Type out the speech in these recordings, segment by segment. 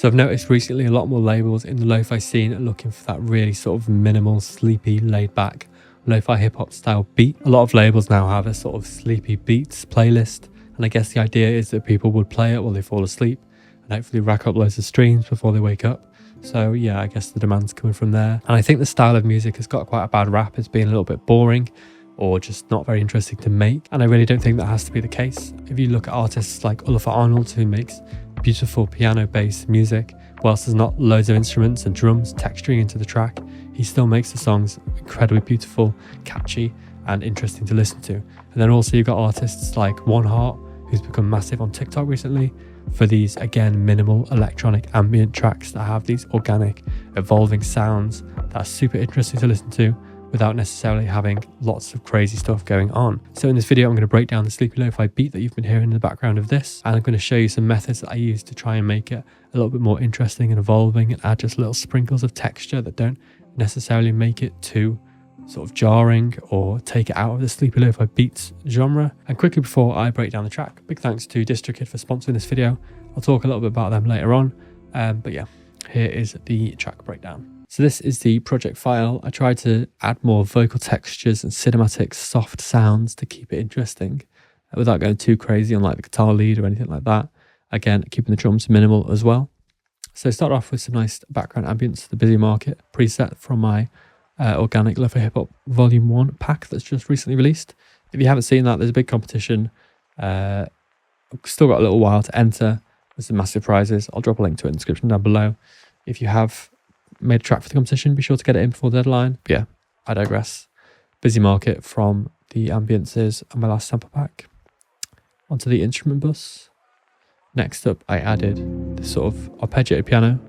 So I've noticed recently a lot more labels in the lo-fi scene are looking for that really sort of minimal, sleepy, laid back lo-fi hip hop style beat. A lot of labels now have a sort of sleepy beats playlist, and I guess the idea is that people would play it while they fall asleep and hopefully rack up loads of streams before they wake up. So yeah, I guess the demand's coming from there. And I think the style of music has got quite a bad rap as being a little bit boring or just not very interesting to make. And I really don't think that has to be the case. If you look at artists like Lofi Arnold, who makes beautiful piano-based music, whilst there's not loads of instruments and drums texturing into the track, he still makes the songs incredibly beautiful, catchy, and interesting to listen to. And then also you've got artists like One Heart, who's become massive on TikTok recently, for these, again, minimal electronic ambient tracks that have these organic, evolving sounds that are super interesting to listen to without necessarily having lots of crazy stuff going on. So in this video, I'm going to break down the sleepy lo-fi beat that you've been hearing in the background of this, and I'm going to show you some methods that I use to try and make it a little bit more interesting and evolving, and add just little sprinkles of texture that don't necessarily make it too sort of jarring or take it out of the sleepy lo-fi beats genre. And quickly before I break down the track, big thanks to DistroKid for sponsoring this video. I'll talk a little bit about them later on, but yeah, here is the track breakdown. So this is the project file. I tried to add more vocal textures and cinematic soft sounds to keep it interesting without going too crazy on like the guitar lead or anything like that. Again, keeping the drums minimal as well. So start off with some nice background ambience, the Busy Market preset from my Organic Lofi Hip Hop Volume 1 pack that's just recently released. If you haven't seen that, there's a big competition. Still got a little while to enter. There's some massive prizes. I'll drop a link to it in the description down below. If you have made a track for the competition, be sure to get it in before the deadline. But yeah, I digress. Busy Market from the ambiences and my last sample pack. Onto the instrument bus. Next up, I added this sort of arpeggiated piano.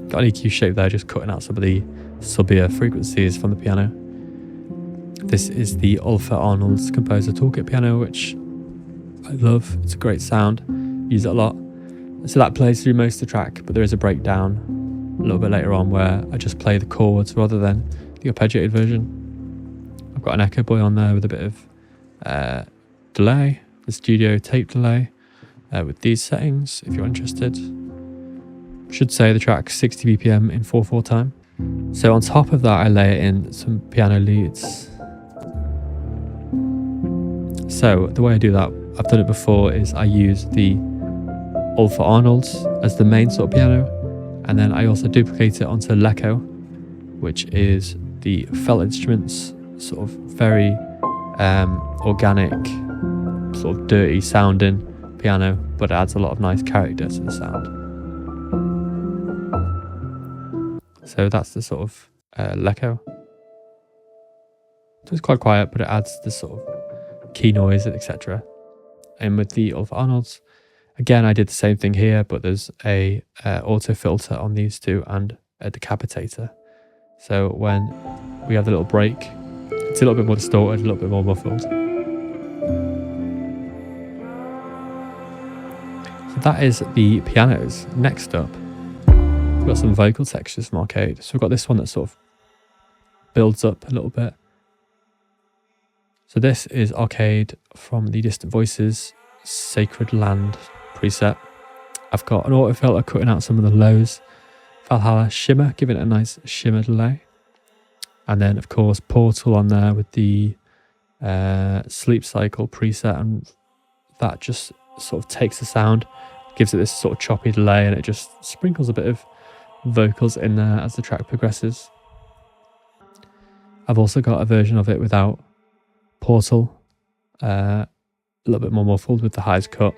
Got an EQ shape there, just cutting out some of the subbier frequencies from the piano. This is the Lofi Arnold's Composer Toolkit piano, which I love. It's a great sound. Use it a lot. So that plays through most of the track, but there is a breakdown a little bit later on where I just play the chords rather than the arpeggiated version. I've got an echo boy on there with a bit of delay, the studio tape delay with these settings if you're interested. Should say the track's 60 BPM in 4/4 time. So on top of that, I layer in some piano leads. So the way I do that, I've done it before, is I use the Lofi Arnold's as the main sort of piano, and then I also duplicate it onto Leco, which is the felt instruments, sort of very organic, sort of dirty sounding piano, but it adds a lot of nice character to the sound. So that's the sort of Leco. So it's quite quiet, but it adds the sort of key noise, etc. And with the Lofi Arnold's, again, I did the same thing here, but there's a auto filter on these two and a decapitator. So when we have the little break, it's a little bit more distorted, a little bit more muffled. So that is the pianos. Next up, we've got some vocal textures from Arcade. So we've got this one that sort of builds up a little bit. So this is Arcade from the Distant Voices Sacred Land preset. I've got an auto filter cutting out some of the lows. Valhalla Shimmer, giving it a nice shimmer delay. And then, of course, Portal on there with the Sleep Cycle preset, and that just sort of takes the sound, gives it this sort of choppy delay, and it just sprinkles a bit of vocals in there as the track progresses. I've also got a version of it without Portal, a little bit more muffled with the highs cut,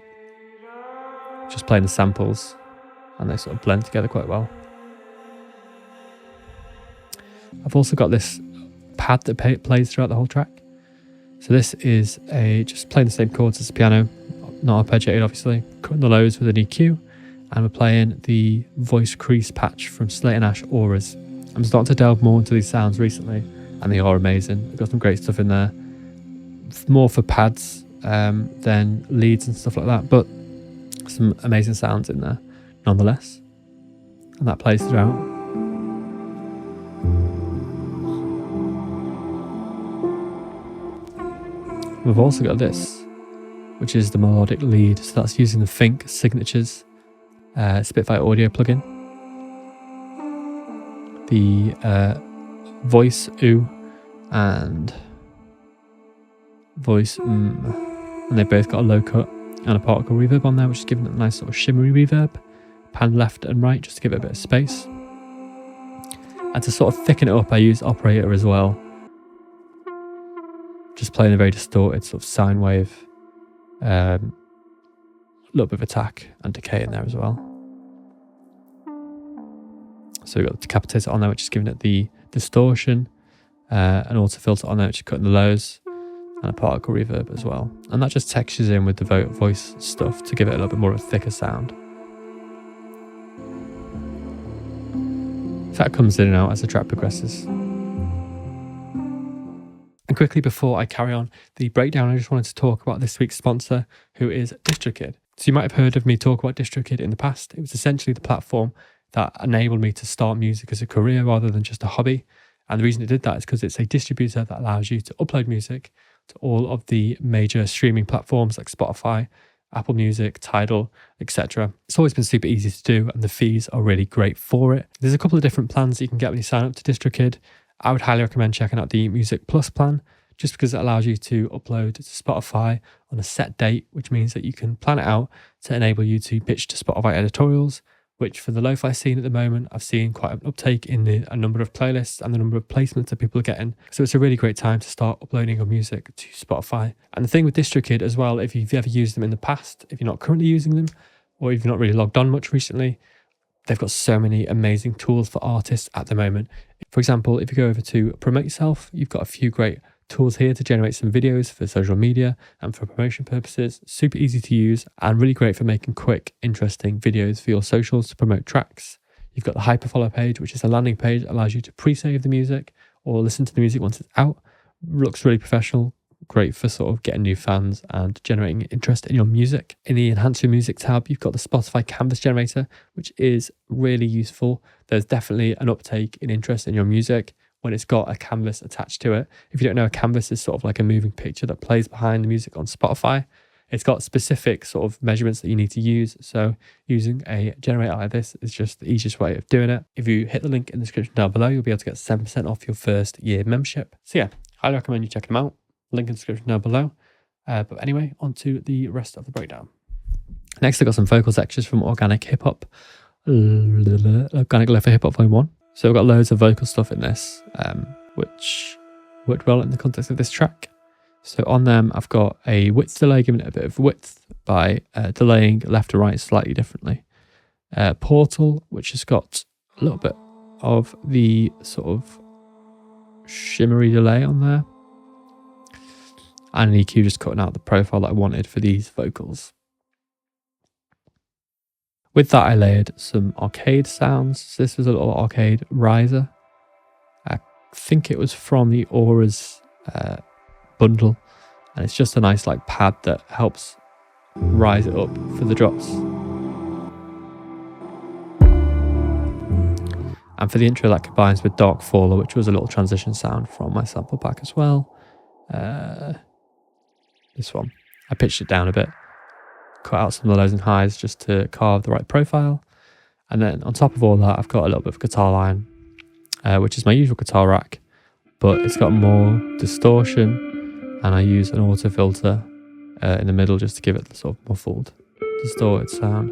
just playing the samples, and they sort of blend together quite well. I've also got this pad that plays throughout the whole track. So this is just playing the same chords as the piano, not arpeggiated obviously, cutting the lows with an EQ, and we're playing the voice crease patch from Slate & Ash Auras. I'm starting to delve more into these sounds recently, and they are amazing. I've got some great stuff in there, more for pads than leads and stuff like that, but some amazing sounds in there nonetheless, and that plays throughout. We've also got this, which is the melodic lead, so that's using the Fink signatures Spitfire audio plugin, the voice oo and voice and they both got a low cut and a particle reverb on there, which is giving it a nice sort of shimmery reverb. Pan left and right just to give it a bit of space. And to sort of thicken it up, I use operator as well, just playing a very distorted sort of sine wave, a little bit of attack and decay in there as well. So we've got the decapitator on there, which is giving it the distortion, an auto filter on there, which is cutting the lows, and a particle reverb as well. And that just textures in with the voice stuff to give it a little bit more of a thicker sound. That comes in and out as the track progresses. And quickly before I carry on the breakdown, I just wanted to talk about this week's sponsor, who is DistroKid. So you might have heard of me talk about DistroKid in the past. It was essentially the platform that enabled me to start music as a career rather than just a hobby. And the reason it did that is because it's a distributor that allows you to upload music to all of the major streaming platforms like Spotify, Apple Music, Tidal, etc. It's always been super easy to do, and the fees are really great for it. There's a couple of different plans that you can get when you sign up to DistroKid. I would highly recommend checking out the Music Plus plan, just because it allows you to upload to Spotify on a set date, which means that you can plan it out to enable you to pitch to Spotify editorials, which for the lo-fi scene at the moment, I've seen quite an uptake in a number of playlists and the number of placements that people are getting. So it's a really great time to start uploading your music to Spotify. And the thing with DistroKid as well, if you've ever used them in the past, if you're not currently using them, or if you've not really logged on much recently, they've got so many amazing tools for artists at the moment. For example, if you go over to Promote Yourself, you've got a few great tools here to generate some videos for social media and for promotion purposes. Super easy to use and really great for making quick, interesting videos for your socials to promote tracks. You've got the Hyperfollow page, which is a landing page that allows you to pre-save the music or listen to the music once it's out. Looks really professional, great for sort of getting new fans and generating interest in your music. In the Enhance Your Music tab, you've got the Spotify Canvas generator, which is really useful. There's definitely an uptake in interest in your music when it's got a canvas attached to it. If you don't know, a canvas is sort of like a moving picture that plays behind the music on Spotify. It's got specific sort of measurements that you need to use. So using a generator like this is just the easiest way of doing it. If you hit the link in the description down below, you'll be able to get 7% off your first year membership. So yeah, highly recommend you check them out. Link in the description down below. But anyway, on to the rest of the breakdown. Next, I got some vocal textures from Organic Hip Hop, Organic Lofi Hip Hop Volume 1. So we've got loads of vocal stuff in this, which worked well in the context of this track. So on them, I've got a width delay, giving it a bit of width by delaying left to right slightly differently. Portal, which has got a little bit of the sort of shimmery delay on there. And an EQ just cutting out the profile that I wanted for these vocals. With that, I layered some arcade sounds. So this was a little arcade riser. I think it was from the Aura's bundle. And it's just a nice like pad that helps rise it up for the drops. And for the intro, that combines with Dark Faller, which was a little transition sound from my sample pack as well. This one, I pitched it down a bit, cut out some of the lows and highs just to carve the right profile. And then on top of all that, I've got a little bit of guitar line, which is my usual guitar rack, but it's got more distortion, and I use an auto filter in the middle just to give it the sort of muffled, distorted sound.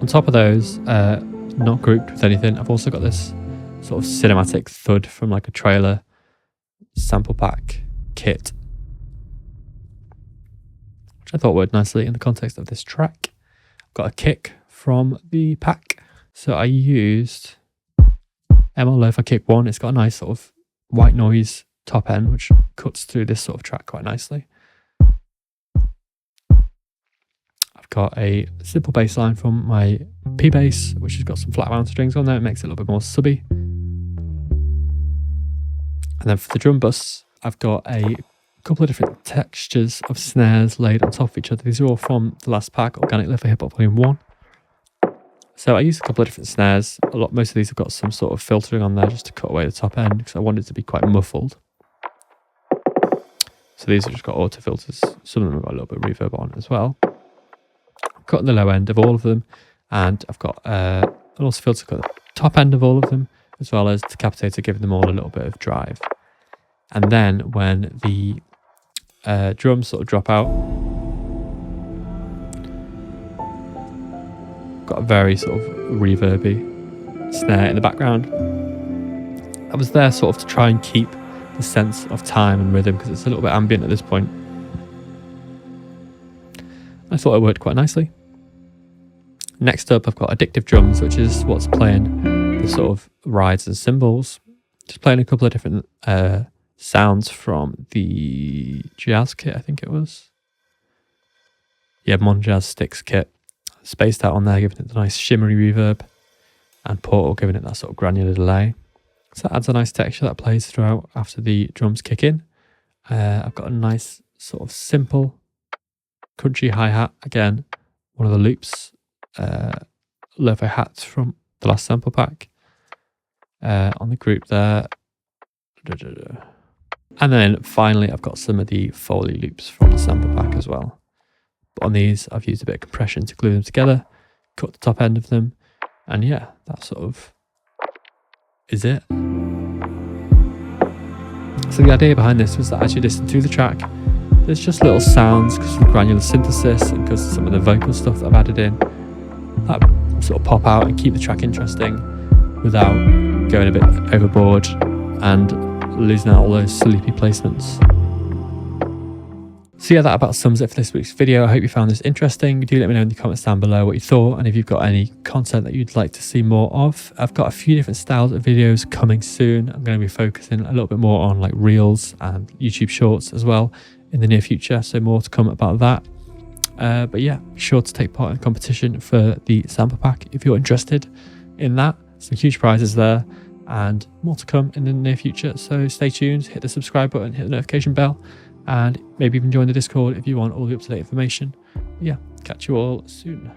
On top of those, not grouped with anything, I've also got this sort of cinematic thud from like a trailer sample pack kit, which I thought worked nicely in the context of this track. I've got a kick from the pack. So I used ML Lofi Kick 1. It's got a nice sort of white noise top end, which cuts through this sort of track quite nicely. Got a simple bass line from my P bass, which has got some flat wound strings on there. It makes it a little bit more subby. And then for the drum bus, I've got a couple of different textures of snares laid on top of each other. These are all from the last pack, Organic Lofi Hip Hop Volume 1. So I used a couple of different snares. Most of these have got some sort of filtering on there just to cut away the top end because I wanted it to be quite muffled. So these have just got auto filters. Some of them have got a little bit of reverb on as well. I'm cutting the low end of all of them, and I've got an auto filter cut the top end of all of them, as well as decapitator, giving them all a little bit of drive. And then when the drums sort of drop out, got a very sort of reverby snare in the background. I was there sort of to try and keep the sense of time and rhythm because it's a little bit ambient at this point. I thought it worked quite nicely. Next up, I've got addictive drums, which is what's playing the sort of rides and cymbals. Just playing a couple of different sounds from the jazz kit, I think it was. Yeah, Mondo Jazz Sticks kit. Spaced out on there, giving it the nice shimmery reverb, and Portal giving it that sort of granular delay. So that adds a nice texture that plays throughout after the drums kick in. I've got a nice sort of simple country hi-hat. Again, one of the loops, Lofi hats from the last sample pack on the group there. And then finally, I've got some of the Foley loops from the sample pack as well. But on these, I've used a bit of compression to glue them together, cut the top end of them, and yeah, that sort of is it. So the idea behind this was that as you listen to the track, there's just little sounds because of the granular synthesis and because of some of the vocal stuff that I've added in that sort of pop out and keep the track interesting without going a bit overboard and losing out all those sleepy placements. So yeah, that about sums it for this week's video. I hope you found this interesting. Do let me know in the comments down below what you thought, and if you've got any content that you'd like to see more of. I've got a few different styles of videos coming soon. I'm going to be focusing a little bit more on like Reels and YouTube Shorts as well in the near future, so more to come about that. But yeah, be sure to take part in the competition for the sample pack if you're interested in that. Some huge prizes there and more to come in the near future, so stay tuned, hit the subscribe button, hit the notification bell, and maybe even join the Discord if you want all the up-to-date information. But yeah, catch you all soon.